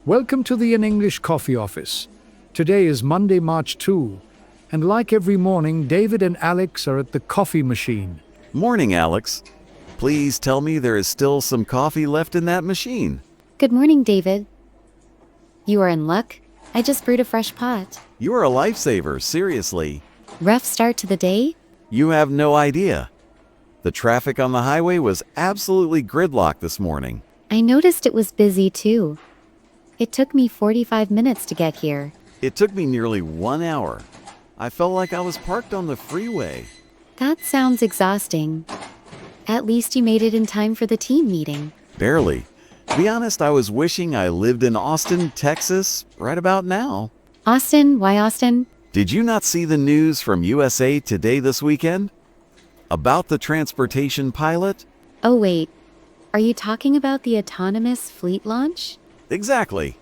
Welcome to the In English Coffee Office. Today is Monday, March 2, and like every morning, David and Alex are at the coffee machine. Morning, Alex. Please tell me there is still some coffee left in that machine. Good morning, David. You are in luck. I just brewed a fresh pot. You are a lifesaver, seriously. Rough start to the day? You have no idea. The traffic on the highway was absolutely gridlocked this morning. I noticed it was busy too. It took me 45 minutes to get here. It took me nearly 1 hour. I felt like I was parked on the freeway. That sounds exhausting. At least you made it in time for the team meeting. Barely. To be honest, I was wishing I lived in Austin, Texas, right about now. Austin? Why Austin? Did you not see the news from USA Today this weekend? About the transportation pilot? Oh wait, are you talking about the autonomous fleet launch? Exactly.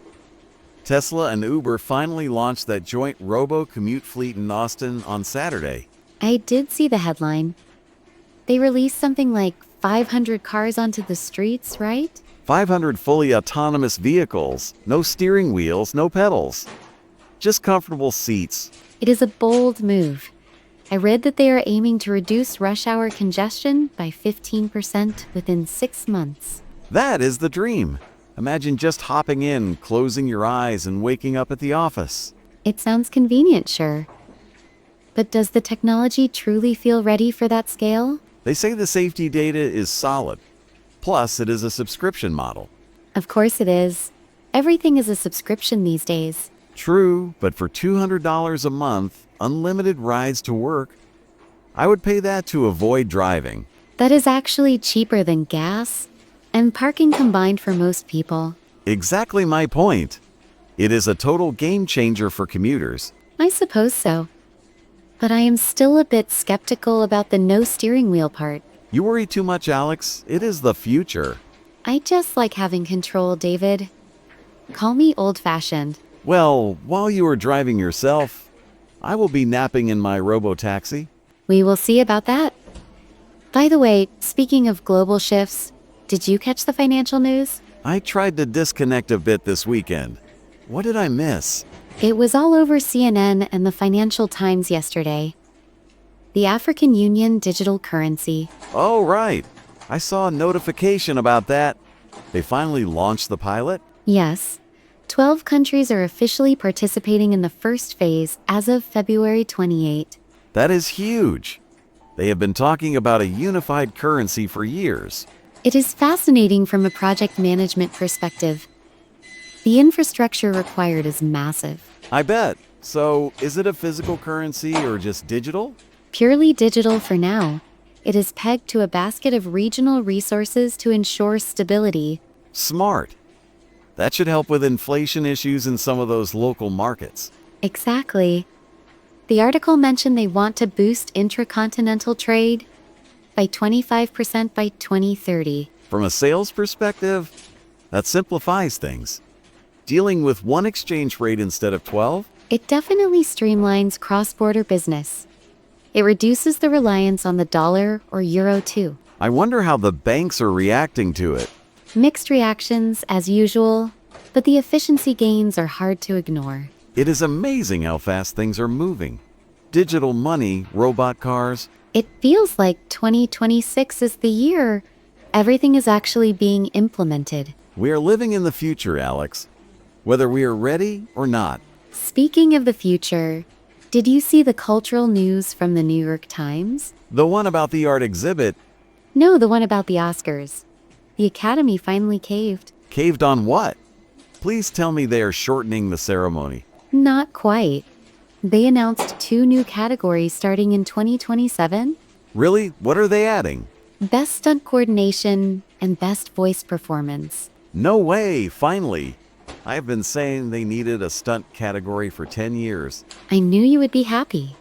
Tesla and Uber finally launched that joint robo-commute fleet in Austin on Saturday. I did see the headline. They released something like 500 cars onto the streets, right? 500 fully autonomous vehicles, no steering wheels, no pedals. Just comfortable seats. It is a bold move. I read that they are aiming to reduce rush hour congestion by 15% within 6 months. That is the dream. Imagine just hopping in, closing your eyes, and waking up at the office. It sounds convenient, sure. But does the technology truly feel ready for that scale? They say the safety data is solid. Plus, it is a subscription model. Of course it is. Everything is a subscription these days. True, but for $200 a month, unlimited rides to work, I would pay that to avoid driving. That is actually cheaper than gas and parking combined for most people. Exactly my point. It is a total game changer for commuters. I suppose so. But I am still a bit skeptical about the no steering wheel part. You worry too much, Alex. It is the future. I just like having control, David. Call me old-fashioned. Well, while you are driving yourself, I will be napping in my robo-taxi. We will see about that. By the way, speaking of global shifts, did you catch the financial news? I tried to disconnect a bit this weekend. What did I miss? It was all over CNN and the Financial Times yesterday. The African Union digital currency. Oh, right. I saw a notification about that. They finally launched the pilot? Yes. 12 countries are officially participating in the first phase as of February 28. That is huge. They have been talking about a unified currency for years. It is fascinating from a project management perspective. The infrastructure required is massive. I bet. So, is it a physical currency or just digital? Purely digital for now. It is pegged to a basket of regional resources to ensure stability. Smart. That should help with inflation issues in some of those local markets. Exactly. The article mentioned they want to boost intracontinental trade by 25% by 2030. From a sales perspective, that simplifies things. Dealing with one exchange rate instead of 12? It definitely streamlines cross-border business. It reduces the reliance on the dollar or euro too. I wonder how the banks are reacting to it. Mixed reactions as usual, but the efficiency gains are hard to ignore. It is amazing how fast things are moving. Digital money, robot cars. It feels like 2026 is the year everything is actually being implemented. We are living in the future, Alex. Whether we are ready or not. Speaking of the future, did you see the cultural news from the New York Times? The one about the art exhibit. No, the one about the Oscars. The Academy finally caved. Caved on what? Please tell me they are shortening the ceremony. Not quite. They announced 2 new categories starting in 2027. Really? What are they adding? Best Stunt Coordination and Best Voice Performance. No way, finally. I have been saying they needed a stunt category for 10 years. I knew you would be happy.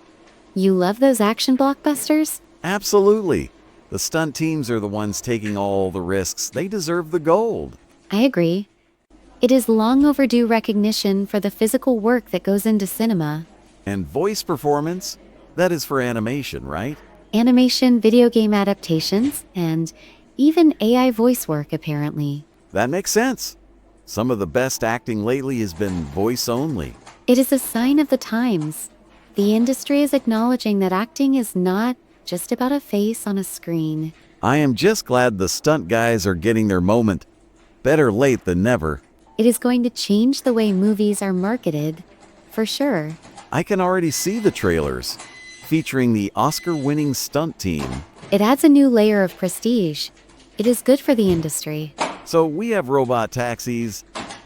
You love those action blockbusters? Absolutely. The stunt teams are the ones taking all the risks. They deserve the gold. I agree. It is long overdue recognition for the physical work that goes into cinema. And voice performance? That is for animation, right? Animation, video game adaptations, and even AI voice work, apparently. That makes sense. Some of the best acting lately has been voice only. It is a sign of the times. The industry is acknowledging that acting is not just about a face on a screen. I am just glad the stunt guys are getting their moment. Better late than never. It is going to change the way movies are marketed, for sure. I can already see the trailers, featuring the Oscar-winning stunt team. It adds a new layer of prestige. It is good for the industry. So we have robot taxis,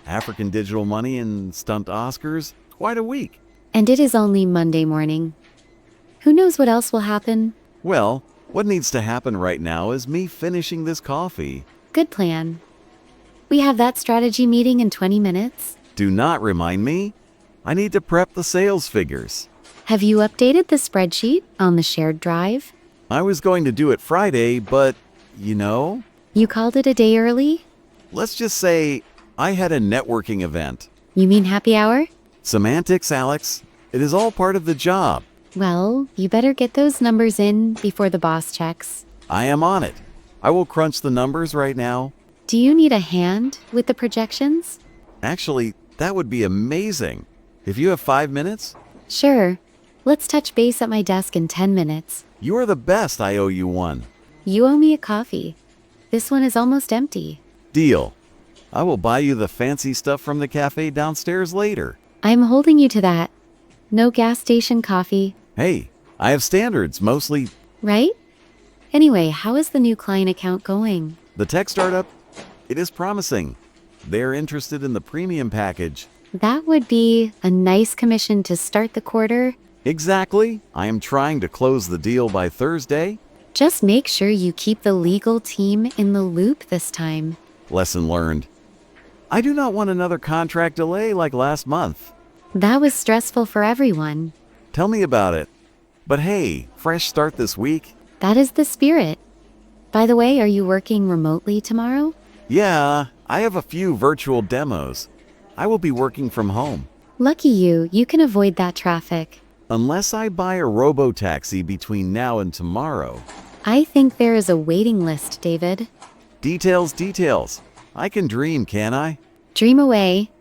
African digital money, and stunt Oscars. Quite a week. And it is only Monday morning. Who knows what else will happen? Well, what needs to happen right now is me finishing this coffee. Good plan. We have that strategy meeting in 20 minutes. Do not remind me. I need to prep the sales figures. Have you updated the spreadsheet on the shared drive? I was going to do it Friday, but, you know, You called it a day early? let's just say I had a networking event. You mean happy hour? Semantics, Alex. It is all part of the job. Well, you better get those numbers in before the boss checks. I am on it. I will crunch the numbers right now. Do you need a hand with the projections? Actually, that would be amazing. If you have 5 minutes, Sure. Let's touch base at my desk in 10 minutes. you are the best. I owe you one. You owe me a coffee. This one is almost empty. Deal. I will buy you the fancy stuff from the cafe downstairs later. I'm holding you to that. No gas station coffee, Hey, I have standards, mostly right? Anyway, how is the new client account going? the tech startup. It is promising. They're interested in the premium package. That would be a nice commission to start the quarter. Exactly. I am trying to close the deal by Thursday. Just make sure you keep the legal team in the loop this time. Lesson learned. I do not want another contract delay like last month. That was stressful for everyone. Tell me about it. But hey, fresh start this week. That is the spirit. By the way, are you working remotely tomorrow? Yeah, I have a few virtual demos. I will be working from home. Lucky you can avoid that traffic. Unless I buy a robo-taxi between now and tomorrow. I think there is a waiting list, David. Details, details. I can dream, can I? Dream away.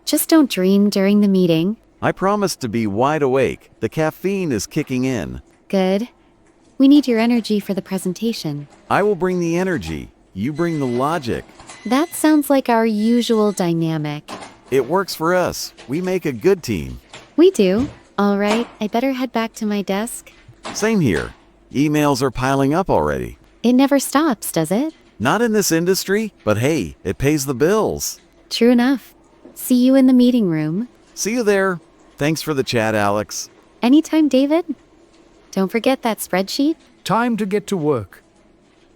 Just don't dream during the meeting. I promise to be wide awake. The caffeine is kicking in. Good. We need your energy for the presentation. I will bring the energy. You bring the logic. That sounds like our usual dynamic. It works for us. We make a good team. We do. All right, I better head back to my desk. Same here. Emails are piling up already. It never stops, does it? Not in this industry, but hey, it pays the bills. True enough. See you in the meeting room. See you there. Thanks for the chat, Alex. Anytime, David. Don't forget that spreadsheet. Time to get to work.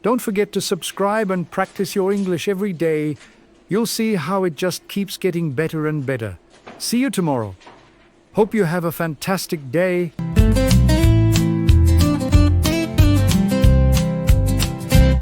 Don't forget to subscribe and practice your English every day. You'll see how it just keeps getting better and better. See you tomorrow. Hope you have a fantastic day.